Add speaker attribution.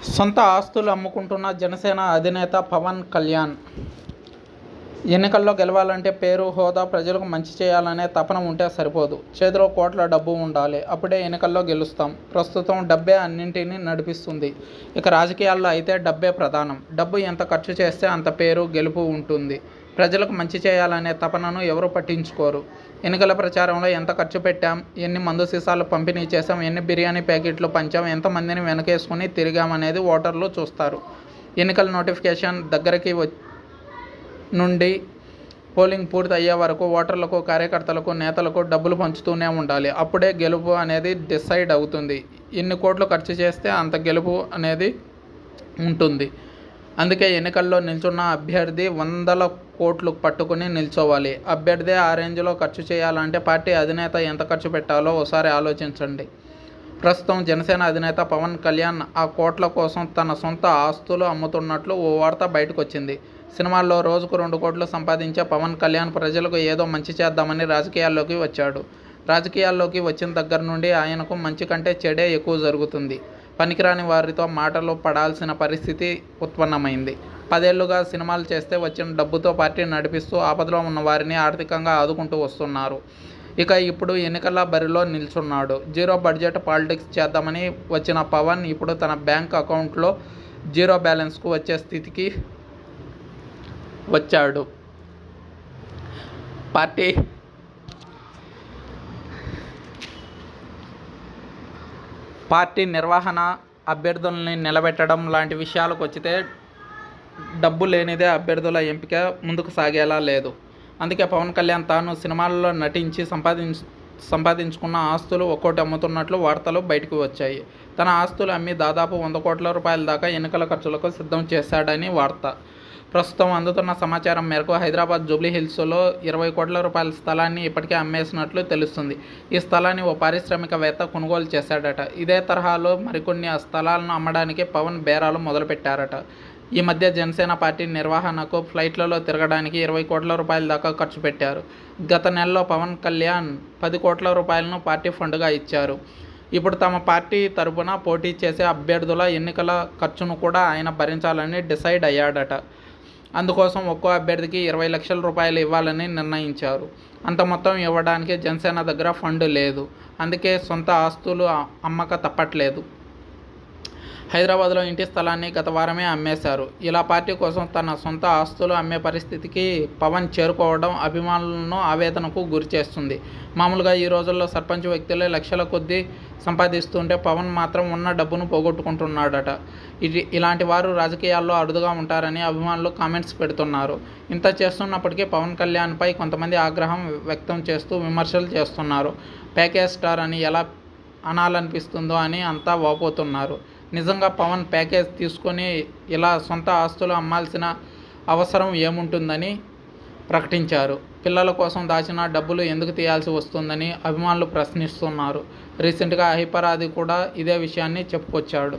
Speaker 1: సొంత ఆస్తులు అమ్ముకుంటున్న జనసేన అధినేత పవన్ కళ్యాణ్. ఎన్నికల్లో గెలవాలంటే పేరు, హోదా, ప్రజలకు మంచి చేయాలనే తపన ఉంటే సరిపోదు. చేతిలో కోట్ల డబ్బు ఉండాలి. అప్పుడే ఎన్నికల్లో గెలుస్తాం. ప్రస్తుతం డబ్బే అన్నింటినీ నడిపిస్తుంది. ఇక రాజకీయాల్లో అయితే డబ్బే ప్రధానం. డబ్బు ఎంత ఖర్చు చేస్తే అంత పేరు, గెలుపు ఉంటుంది. ప్రజలకు మంచి చేయాలనే తపనను ఎవరూ పట్టించుకోరు. ఎన్నికల ప్రచారంలో ఎంత ఖర్చు పెట్టాం, ఎన్ని మందు సీసాలు పంపిణీ చేశాం, ఎన్ని బిర్యానీ ప్యాకెట్లు పంచాం, ఎంతమందిని వెనకేసుకుని తిరిగామనేది ఓటర్లు చూస్తారు. ఎన్నికల నోటిఫికేషన్ దగ్గరికి నుండి పోలింగ్ పూర్తి అయ్యే వరకు ఓటర్లకు, కార్యకర్తలకు, నేతలకు డబ్బులు పంచుతూనే ఉండాలి. అప్పుడే గెలుపు అనేది డిసైడ్ అవుతుంది. ఎన్ని కోట్లు ఖర్చు చేస్తే అంత గెలుపు అనేది ఉంటుంది. అందుకే ఎన్నికల్లో నిల్చున్న అభ్యర్థి వందల కోట్లు పట్టుకుని నిల్చోవాలి. అభ్యర్థి ఆ రేంజ్లో ఖర్చు చేయాలంటే పార్టీ అధినేత ఎంత ఖర్చు పెట్టాలో ఒకసారి ఆలోచించండి. ప్రస్తుతం జనసేన అధినేత పవన్ కళ్యాణ్ ఆ కోట్ల కోసం తన సొంత ఆస్తులు అమ్ముతున్నట్లు ఓ వార్త బయటకు వచ్చింది. సినిమాల్లో రోజుకు 2 కోట్లు సంపాదించే పవన్ కళ్యాణ్ ప్రజలకు ఏదో మంచి చేద్దామని రాజకీయాల్లోకి వచ్చాడు. రాజకీయాల్లోకి వచ్చిన దగ్గర నుండి ఆయనకు మంచి కంటే చెడే ఎక్కువ జరుగుతుంది. పనికిరాని వారితో మాటలు పడాల్సిన పరిస్థితి ఉత్పన్నమైంది. 10 ఏళ్లుగా సినిమాలు చేస్తే వచ్చిన డబ్బుతో పార్టీ నడిపిస్తూ ఆపదలో ఉన్న వారిని ఆర్థికంగా ఆదుకుంటూ వస్తున్నారు. ఇక ఇప్పుడు ఎన్నికల బరిలో నిల్చున్నాడు. జీరో బడ్జెట్ పాలిటిక్స్ చేద్దామని వచ్చిన పవన్ ఇప్పుడు తన బ్యాంక్ అకౌంట్లో జీరో బ్యాలెన్స్కు వచ్చే స్థితికి వచ్చాడు. పార్టీ నిర్వహణ, అభ్యర్థుల్ని నిలబెట్టడం లాంటి విషయాలకు వచ్చితే డబ్బు లేనిదే అభ్యర్థుల ఎంపిక ముందుకు సాగేలా లేదు. అందుకే పవన్ కళ్యాణ్ తాను సినిమాల్లో నటించి సంపాదించుకున్న ఆస్తులు ఒక్కోటి అమ్ముతున్నట్లు వార్తలు బయటకు వచ్చాయి. తన ఆస్తులు అమ్మి దాదాపు 100 కోట్ల రూపాయల దాకా ఎన్నికల ఖర్చులకు సిద్ధం చేశాడని వార్త. ప్రస్తుతం అందుతున్న సమాచారం మేరకు హైదరాబాద్ జూబ్లీహిల్స్లో 20 కోట్ల రూపాయల స్థలాన్ని ఇప్పటికే అమ్మేసినట్లు తెలుస్తుంది. ఈ స్థలాన్ని ఓ పారిశ్రామికవేత్త కొనుగోలు చేశాడట. ఇదే తరహాలో మరికొన్ని స్థలాలను అమ్మడానికి పవన్ బేరాలు మొదలుపెట్టారట. ఈ మధ్య జనసేన పార్టీ నిర్వహణకు ఫ్లైట్లలో తిరగడానికి 20 కోట్ల రూపాయల దాకా ఖర్చు పెట్టారు. గత నెలలో పవన్ కళ్యాణ్ 10 కోట్ల రూపాయలను పార్టీ ఫండ్గా ఇచ్చారు. ఇప్పుడు తమ పార్టీ తరపున పోటీ చేసే అభ్యర్థుల ఎన్నికల ఖర్చును కూడా ఆయన భరించాలని డిసైడ్ అయ్యాడట. అందుకోసం ఒక్కో అభ్యర్థికి 20 లక్షల రూపాయలు ఇవ్వాలని నిర్ణయించారు. అంత మొత్తం ఇవ్వడానికి జనసేన దగ్గర ఫండ్ లేదు. అందుకే సొంత ఆస్తులు అమ్మక తప్పట్లేదు. హైదరాబాద్లో ఇంటి స్థలాన్ని గత వారమే అమ్మేశారు. ఇలా పార్టీ కోసం తన సొంత ఆస్తులు అమ్మే పరిస్థితికి పవన్ చేరుకోవడం అభిమానులను ఆవేదనకు గురిచేస్తుంది. మామూలుగా ఈ రోజుల్లో సర్పంచ్ వ్యక్తులే లక్షల కొద్దీ సంపాదిస్తుంటే పవన్ మాత్రం ఉన్న డబ్బును పోగొట్టుకుంటున్నాడట. ఇలాంటి వారు రాజకీయాల్లో అరుదుగా ఉంటారని అభిమానులు కామెంట్స్ పెడుతున్నారు. ఇంత చేస్తున్నప్పటికీ పవన్ కళ్యాణ్పై కొంతమంది ఆగ్రహం వ్యక్తం చేస్తూ విమర్శలు చేస్తున్నారు. ప్యాకేజ్ స్టార్ అని ఎలా అనాలనిపిస్తుందో అని అంతా వాపోతున్నారు. నిజంగా పవన్ ప్యాకేజ్ తీసుకొని ఇలా సొంత ఆస్తులు అమ్మాల్సిన అవసరం ఏముంటుందని ప్రకటించారు. పిల్లల కోసం దాచిన డబ్బులు ఎందుకు తీయాల్సి వస్తుందని అభిమానులు ప్రశ్నిస్తున్నారు. రీసెంట్గా హైపర్ ఆది కూడా ఇదే విషయాన్ని చెప్పుకొచ్చాడు.